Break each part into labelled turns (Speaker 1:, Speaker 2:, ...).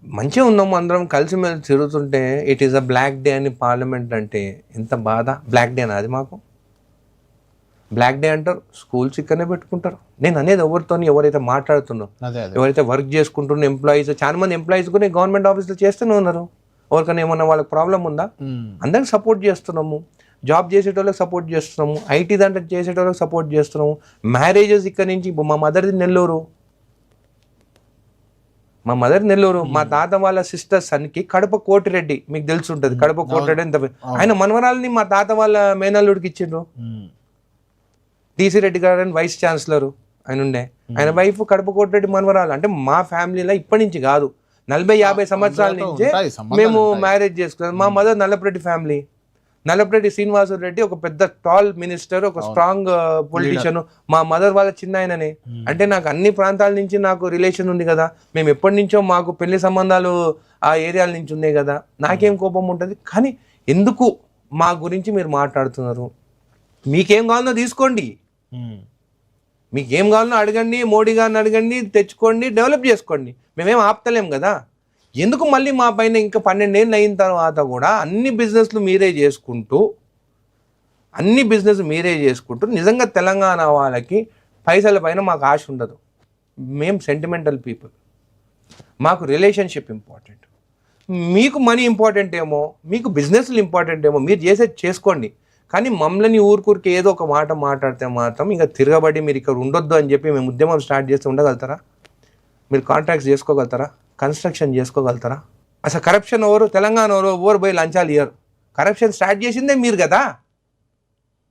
Speaker 1: మంచిగా ఉన్నాము అందరం కలిసిమెలిసి తిరుగుతుంటే it is a black day అని పార్లమెంట్ అంటే ఎంత బాధ. బ్లాక్ డే అది మాకు బ్లాక్ డే అంటారు, స్కూల్స్ ఇక్కడనే పెట్టుకుంటారు. నేను అనేది ఎవరితో ఎవరైతే మాట్లాడుతున్నారో, ఎవరైతే వర్క్ చేసుకుంటున్న ఎంప్లాయీస్, చాలా మంది ఎంప్లాయీస్ కూడా గవర్నమెంట్ ఆఫీస్లో చేస్తూనే ఉన్నారు. ఎవరికైనా ఏమన్నా వాళ్ళకి ప్రాబ్లం ఉందా? అందరికి సపోర్ట్ చేస్తున్నాము. జాబ్ చేసేటోళ్ళకి సపోర్ట్ చేస్తున్నాము, ఐటీ దాంట్లో చేసేటోళ్ళకి సపోర్ట్ చేస్తున్నాము. మ్యారేజెస్ ఇక్కడ నుంచి మా మదర్ది నెల్లూరు, మా తాత వాళ్ళ సిస్టర్ సన్కి కడప కోటిరెడ్డి, మీకు తెలిసి ఉంటుంది కడప కోటిరెడ్డి ఎంత ఆయన మనవరాలని మా తాత వాళ్ళ మేనల్లుడికి ఇచ్చిండ్రు. టీసీ రెడ్డి గారు అని వైస్ ఛాన్సలర్ ఆయన ఉండే, ఆయన వైఫ్ కడప కోటిరెడ్డి మనవరాలు. అంటే మా ఫ్యామిలీలో ఇప్పటి నుంచి కాదు, 40-50 సంవత్సరాల నుంచే మేము మ్యారేజ్ చేసుకున్నాం. మా మదర్ నల్లపరెడ్డి ఫ్యామిలీ, నల్లపరెడ్డి శ్రీనివాసరెడ్డి ఒక పెద్ద టాల్ మినిస్టర్, ఒక స్ట్రాంగ్ పొలిటీషియన్. మా మదర్ వాళ్ళ చిన్న ఆయననే. అంటే నాకు అన్ని ప్రాంతాల నుంచి నాకు రిలేషన్ ఉంది కదా. మేము ఎప్పటి నుంచో మాకు పెళ్లి సంబంధాలు ఆ ఏరియాల నుంచి ఉన్నాయి కదా. నాకేం కోపం ఉంటుంది. కానీ ఎందుకు మా గురించి మీరు మాట్లాడుతున్నారు? మీకేం కావాలనో తీసుకోండి, మీకేం కావాలనో అడగండి, మోడీ గారిని అడగండి, తెచ్చుకోండి, డెవలప్ చేసుకోండి. మేమేం ఆపుతలేం కదా. ఎందుకు మళ్ళీ మా పైన ఇంకా 12 ఏళ్ళు అయిన తర్వాత కూడా అన్ని బిజినెస్లు మీరే చేసుకుంటూ నిజంగా తెలంగాణ వాళ్ళకి పైసల పైన మాకు ఆశ ఉండదు. మేము సెంటిమెంటల్ పీపుల్, మాకు రిలేషన్షిప్ ఇంపార్టెంట్. మీకు మనీ ఇంపార్టెంట్ ఏమో, మీకు బిజినెస్లు ఇంపార్టెంట్ ఏమో, మీరు చేసుకోండి. కానీ మమ్మల్ని ఊరికి ఏదో ఒక మాట మాట్లాడితే మాత్రం ఇంకా తిరగబడి మీరు ఇక్కడ ఉండొద్దు అని చెప్పి మేము ఉద్యమం స్టార్ట్ చేస్తే ఉండగలుగుతారా? మీరు కాంట్రాక్ట్స్ చేసుకోగలుగుతారా? కన్స్ట్రక్షన్ చేసుకోగలుగుతారా? అసలు కరప్షన్ తెలంగాణ ఎవరు పోయి లంచాలు ఇయ్యరు. కరప్షన్ స్టార్ట్ చేసిందే మీరు కదా.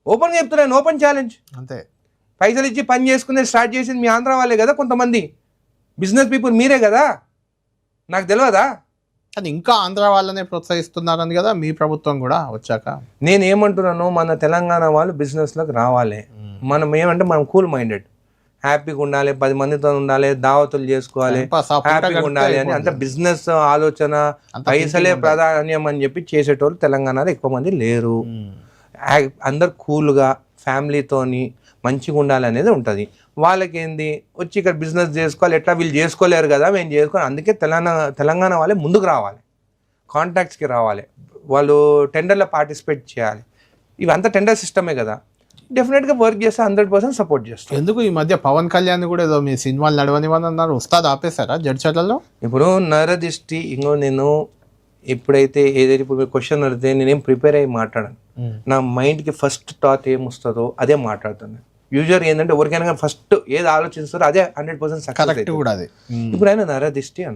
Speaker 1: ఓపెన్గా చెప్తున్నాను, ఓపెన్ ఛాలెంజ్.
Speaker 2: అంతే,
Speaker 1: పైసలు ఇచ్చి పని చేసుకునే స్టార్ట్ చేసింది మీ ఆంధ్ర వాళ్ళే కదా. కొంతమంది బిజినెస్ పీపుల్ మీరే కదా, నాకు తెలియదా?
Speaker 2: అది ఇంకా ఆంధ్ర వాళ్ళనే ప్రోత్సహిస్తున్నారని కదా మీ ప్రభుత్వం కూడా వచ్చాక.
Speaker 1: నేను ఏమంటున్నాను, మన తెలంగాణ వాళ్ళు బిజినెస్లోకి రావాలి. మనం ఏమంటే మనం కూల్ మైండెడ్, హ్యాపీగా ఉండాలి, 10 మందితో ఉండాలి, దావతులు చేసుకోవాలి, హ్యాపీగా ఉండాలి అని. అంత బిజినెస్ ఆలోచన, పైసలే ప్రాధాన్యం అని చెప్పి చేసేటోళ్ళు తెలంగాణలో ఎక్కువ మంది లేరు. అందరు కూల్గా ఫ్యామిలీతోని మంచిగా ఉండాలి అనేది ఉంటుంది. వాళ్ళకి ఏంది వచ్చి ఇక్కడ బిజినెస్ చేసుకోవాలి, ఎట్లా వీళ్ళు చేసుకోలేరు కదా, మేము చేసుకోవాలి. అందుకే తెలంగాణ వాళ్ళే ముందుకు రావాలి, కాంట్రాక్ట్స్కి రావాలి, వాళ్ళు టెండర్లో పార్టిసిపేట్ చేయాలి. ఇవంతా టెండర్ సిస్టమే కదా. డెఫినెట్గా వర్క్ చేస్తే 100% సపోర్ట్ చేస్తాం.
Speaker 2: ఎందుకు ఈ మధ్య పవన్ కళ్యాణ్ కూడా ఏదో మీ సినిమాలు నడవనివని అన్నారు, ఉస్తాద్ ఆపేశారా జడ్చర్లలో?
Speaker 1: ఇప్పుడు నరదిష్టి నేను ఎప్పుడైతే ఏదైతే ఇప్పుడు మీరు క్వశ్చన్ అడిగితే నేనేం ప్రిపేర్ అయ్యి మాట్లాడాను. నా మైండ్కి ఫస్ట్ థాట్ ఏమొస్తుందో అదే మాట్లాడుతాను. యూజువల్గా ఏంటంటే ఎవరికైనా ఫస్ట్ ఏది ఆలోచిస్తారో అదే 100% సక్సెస్.
Speaker 2: కూడా అదే.
Speaker 1: ఇప్పుడు ఆయన నరదిష్టి